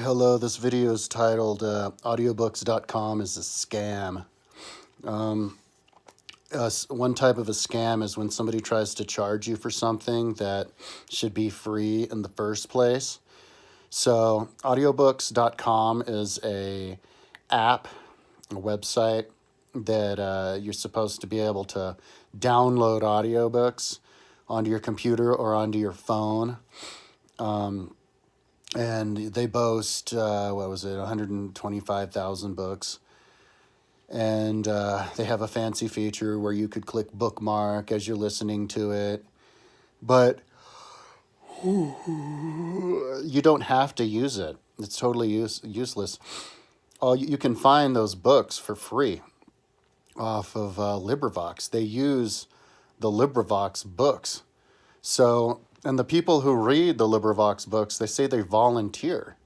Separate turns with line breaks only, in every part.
Hello, this video is titled Audiobookscom is a scam. One type of a scam is when somebody tries to charge you for something that should be free in the first place. So audiobooks.com is a app, a website that you're supposed to be able to download audiobooks onto your computer or onto your phone. And they boast, 125,000 books. And they have a fancy feature where you could click bookmark as you're listening to it. But you don't have to use it. It's totally useless. You can find those books for free off of LibriVox. They use the LibriVox books. So, and the people who read the LibriVox books, they say they volunteer.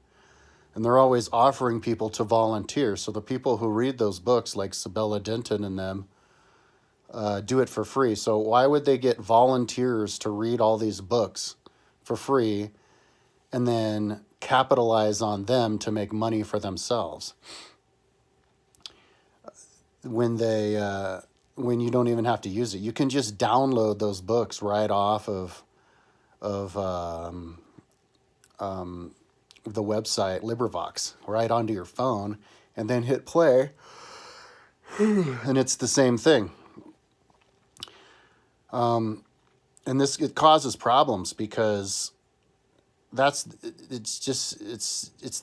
And they're always offering people to volunteer. So the people who read those books, like Sabella Denton and them, do it for free. So why would they get volunteers to read all these books for free and then capitalize on them to make money for themselves when you don't even have to use it? You can just download those books right off of the website LibriVox right onto your phone and then hit play, and it's the same thing. And it causes problems because it's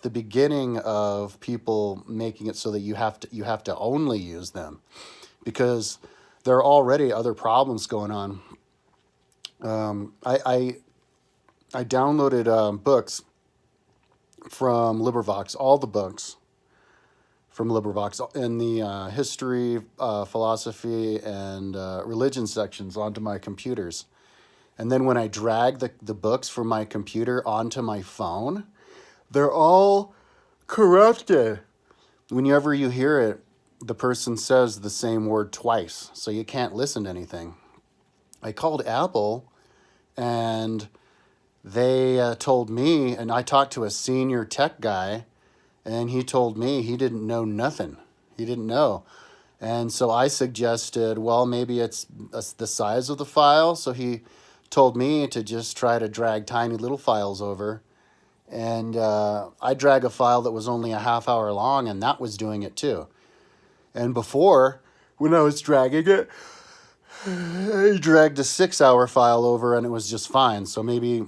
the beginning of people making it so that you have to only use them, because there are already other problems going on. I downloaded books from LibriVox, all the books from LibriVox in the history, philosophy, and religion sections onto my computers. And then when I drag the books from my computer onto my phone, they're all corrupted. Whenever you hear it, the person says the same word twice, so you can't listen to anything. I called Apple, and they told me, and I talked to a senior tech guy, and he told me he didn't know nothing. He didn't know. And so I suggested, well, maybe it's the size of the file. So he told me to just try to drag tiny little files over. And I drag a file that was only a half hour long, and that was doing it too. And before, when I was dragging it, I dragged a 6-hour file over, and it was just fine. So maybe,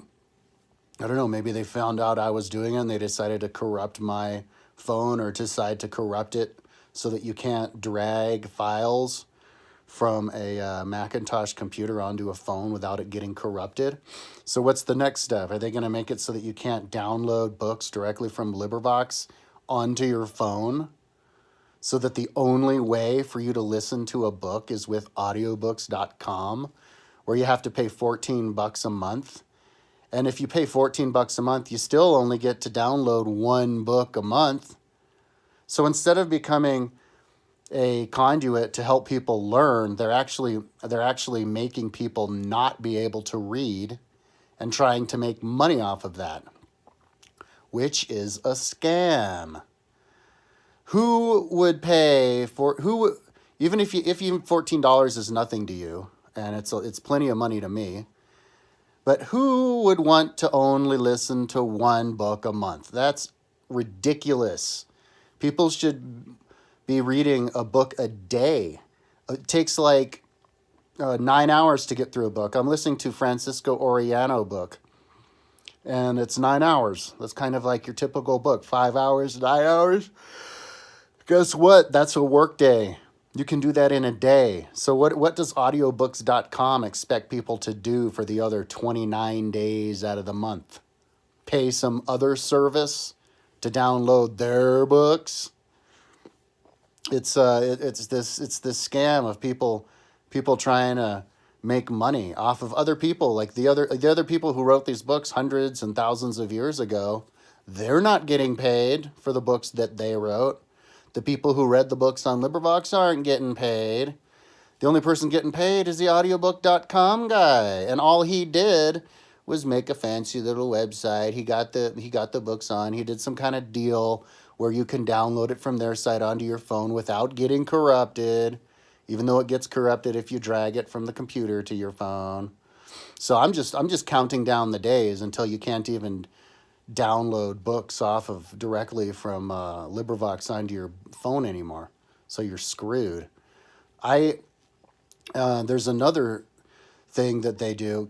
I don't know, maybe they found out I was doing it and they decided to corrupt my phone, or decide to corrupt it so that you can't drag files from a Macintosh computer onto a phone without it getting corrupted. So what's the next step? Are they going to make it so that you can't download books directly from LibriVox onto your phone, so that the only way for you to listen to a book is with audiobooks.com, where you have to pay $14 a month? And if you pay $14 a month, you still only get to download one book a month. So instead of becoming a conduit to help people learn, they're actually making people not be able to read and trying to make money off of that, which is a scam. Who would pay for even if $14 is nothing to you, and it's plenty of money to me. But who would want to only listen to one book a month? That's ridiculous. People should be reading a book a day. It takes like 9 hours to get through a book. I'm listening to Francisco Orellano book, and it's 9 hours. That's kind of like your typical book, 5 hours, 9 hours. Guess what? That's a work day. You can do that in a day. So what does audiobooks.com expect people to do for the other 29 days out of the month? Pay some other service to download their books? It's this scam of people trying to make money off of other people, like the other people who wrote these books hundreds and thousands of years ago. They're not getting paid for the books that they wrote. The people who read the books on LibriVox aren't getting paid. The only person getting paid is the audiobook.com guy. And all he did was make a fancy little website. He got the books on. He did some kind of deal where you can download it from their site onto your phone without getting corrupted, even though it gets corrupted if you drag it from the computer to your phone. So I'm just counting down the days until you can't even download books off of directly from LibriVox onto your phone anymore. So you're screwed. There's another thing that they do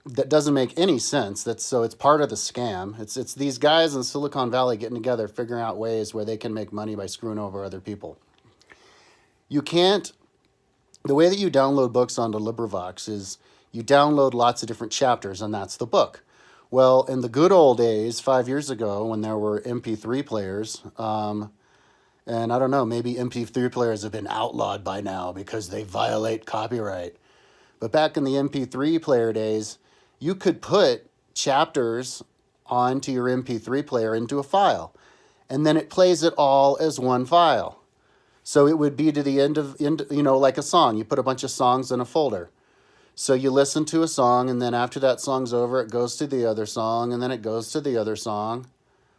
that doesn't make any sense. It's part of the scam. It's these guys in Silicon Valley getting together, figuring out ways where they can make money by screwing over other people. You can't. The way that you download books onto LibriVox is you download lots of different chapters, and that's the book. Well, in the good old days, 5 years ago, when there were MP3 players, and I don't know, maybe MP3 players have been outlawed by now because they violate copyright. But back in the MP3 player days, you could put chapters onto your MP3 player into a file, and then it plays it all as one file. So it would be to the end, like a song. You put a bunch of songs in a folder. So you listen to a song, and then after that song's over, it goes to the other song, and then it goes to the other song,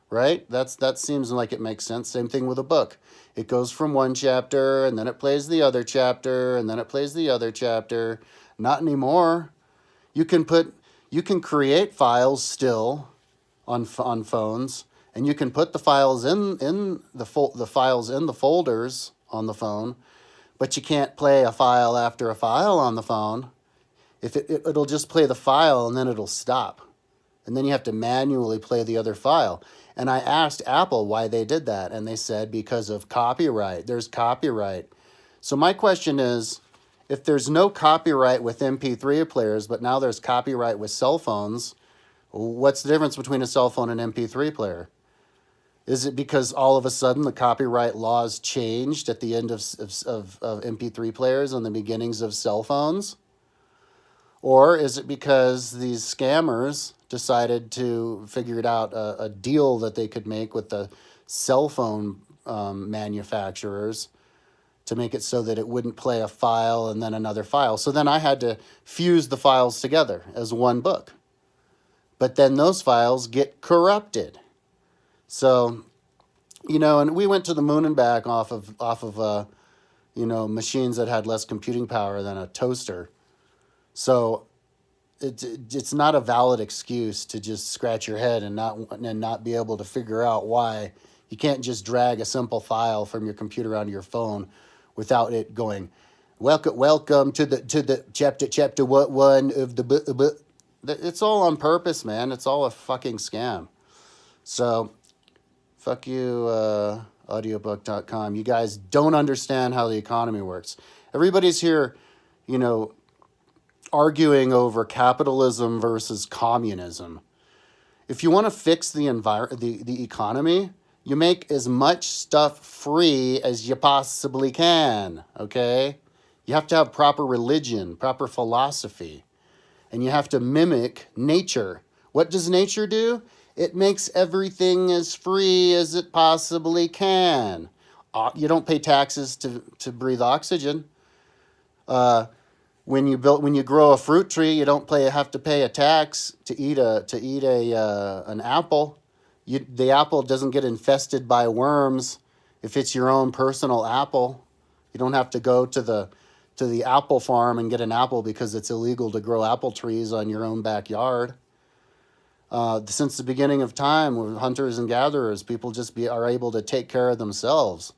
right? That seems like it makes sense. Same thing with a book. It goes from one chapter, and then it plays the other chapter, and then it plays the other chapter. Not anymore. You can create files still on phones, and you can put the files in the files in the folders on the phone, but you can't play a file after a file on the phone. If it'll just play the file and then it'll stop. And then you have to manually play the other file. And I asked Apple why they did that, and they said because of copyright. There's copyright. So my question is, if there's no copyright with MP3 players, but now there's copyright with cell phones, what's the difference between a cell phone and an MP3 player? Is it because all of a sudden the copyright laws changed at the end of MP3 players and the beginnings of cell phones? Or is it because these scammers decided to figure it out a deal that they could make with the cell phone manufacturers to make it so that it wouldn't play a file and then another file? So then I had to fuse the files together as one book. But then those files get corrupted. So, and we went to the moon and back off of machines that had less computing power than a toaster. So it's not a valid excuse to just scratch your head and not be able to figure out why you can't just drag a simple file from your computer onto your phone without it going, welcome to the chapter one of the book. It's all on purpose, man. It's all a fucking scam. So fuck you, Audiobook.com. You guys don't understand how the economy works. Everybody's here, arguing over capitalism versus communism. If you want to fix the economy, you make as much stuff free as you possibly can, okay? You have to have proper religion, proper philosophy, and you have to mimic nature. What does nature do? It makes everything as free as it possibly can. You don't pay taxes to breathe oxygen. When you grow a fruit tree, you don't have to pay a tax to eat an apple. The apple doesn't get infested by worms if it's your own personal apple. You don't have to go to the apple farm and get an apple because it's illegal to grow apple trees on your own backyard. Since the beginning of time, with hunters and gatherers, people are able to take care of themselves,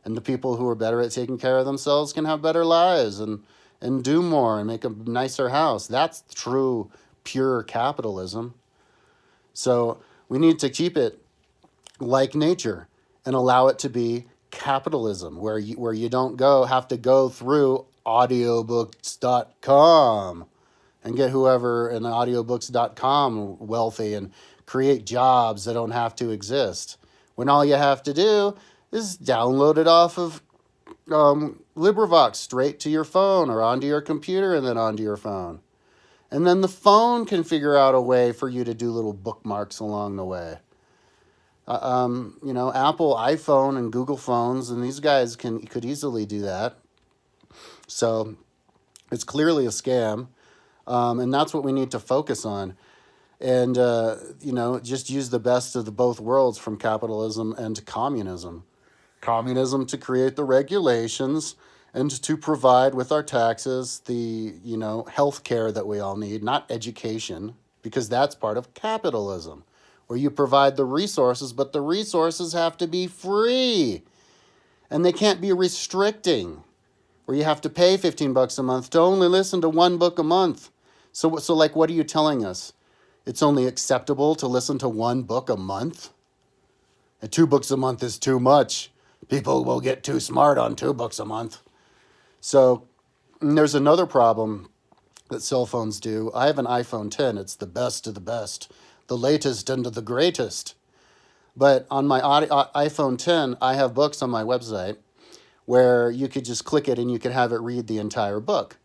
and the people who are better at taking care of themselves can have better lives and do more and make a nicer house. That's true, pure capitalism. So we need to keep it like nature and allow it to be capitalism, where you don't have to go through Audiobooks.com and get whoever in Audiobooks.com wealthy and create jobs that don't have to exist. When all you have to do is download it off of LibriVox straight to your phone or onto your computer and then onto your phone. And then the phone can figure out a way for you to do little bookmarks along the way. Apple iPhone and Google phones and these guys could easily do that. So it's clearly a scam. And that's what we need to focus on. and just use the best of the both worlds from capitalism and communism. Communism to create the regulations and to provide with our taxes the health care that we all need, not education, because that's part of capitalism, where you provide the resources, but the resources have to be free, and they can't be restricting, where you have to pay $15 a month to only listen to one book a month. So like, what are you telling us? It's only acceptable to listen to one book a month? And 2 books a month is too much. People will get too smart on 2 books a month. So there's another problem that cell phones do. I have an iPhone 10. It's the best of the best, the latest and the greatest. But on my iPhone 10, I have books on my website where you could just click it and you could have it read the entire book.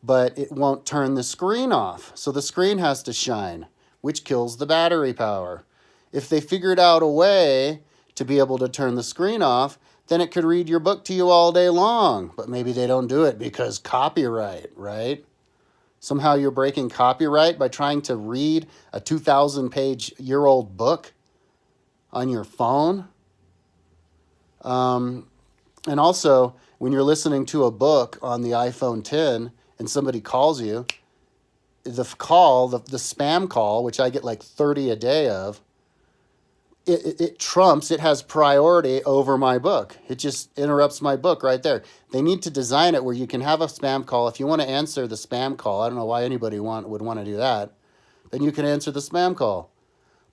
But it won't turn the screen off. So the screen has to shine, which kills the battery power. If they figured out a way to be able to turn the screen off, then it could read your book to you all day long. But maybe they don't do it because copyright, right? Somehow you're breaking copyright by trying to read a 2,000-page-year-old book on your phone. And also, when you're listening to a book on the iPhone 10 and somebody calls you, the spam call, which I get like 30 a day of, it trumps, it has priority over my book. It just interrupts my book right there. They need to design it where you can have a spam call. If you want to answer the spam call, I don't know why anybody would want to do that, then you can answer the spam call.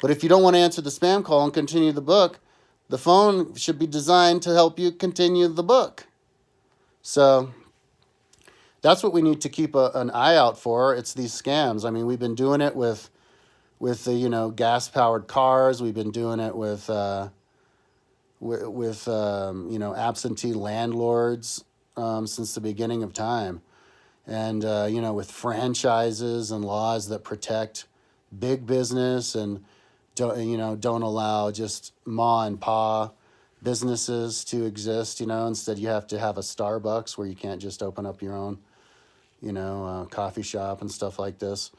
But if you don't want to answer the spam call and continue the book, the phone should be designed to help you continue the book. So that's what we need to keep an eye out for. It's these scams. I mean, we've been doing it with the gas-powered cars. We've been doing it with absentee landlords since the beginning of time, and with franchises and laws that protect big business and don't allow just ma and pa businesses to exist. Instead you have to have a Starbucks where you can't just open up your own coffee shop and stuff like this.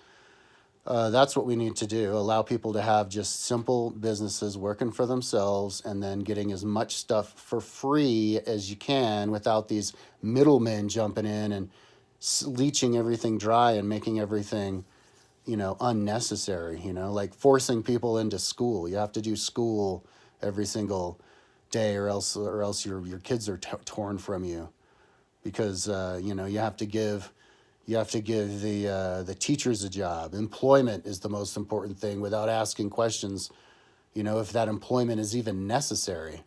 That's what we need to do. Allow people to have just simple businesses working for themselves and then getting as much stuff for free as you can without these middlemen jumping in and leeching everything dry and making everything, unnecessary, like forcing people into school. You have to do school every single day or else your kids are torn from you because, you have to give the teachers a job. Employment is the most important thing without asking questions, if that employment is even necessary.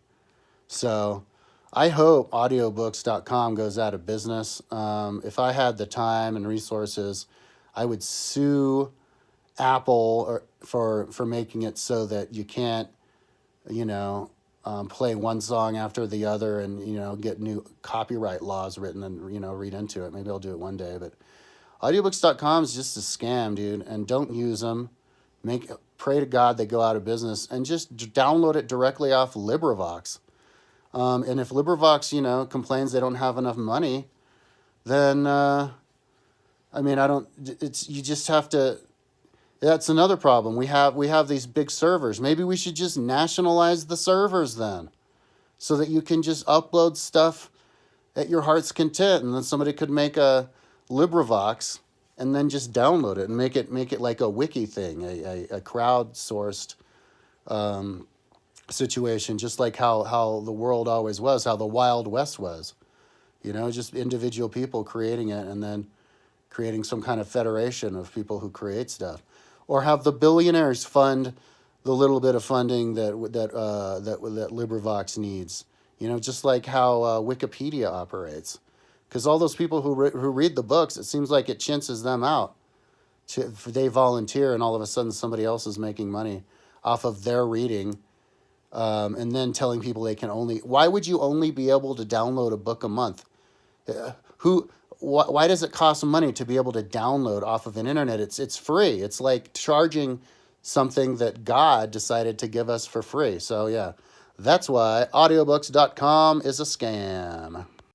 So I hope Audiobookscom goes out of business. If I had the time and resources, I would sue Apple for making it so that you can't, play one song after the other and, get new copyright laws written and, read into it. Maybe I'll do it one day, but Audiobooks.com is just a scam, dude, and don't use them. Pray to God they go out of business and just download it directly off LibriVox. And if LibriVox, complains they don't have enough money, then, you just have to, that's another problem. We have these big servers. Maybe we should just nationalize the servers then so that you can just upload stuff at your heart's content, and then somebody could make a LibriVox and then just download it and make it like a wiki thing, a crowdsourced situation, just like how the world always was, how the Wild West was, just individual people creating it and then creating some kind of federation of people who create stuff, or have the billionaires fund the little bit of funding that LibriVox needs, just like how Wikipedia operates. Because all those people who read the books, it seems like it chintzes them out. They volunteer, and all of a sudden somebody else is making money off of their reading, and then telling people they can only... Why would you only be able to download a book a month? Why does it cost money to be able to download off of an internet? It's free. It's like charging something that God decided to give us for free. So, yeah, that's why audiobooks.com is a scam.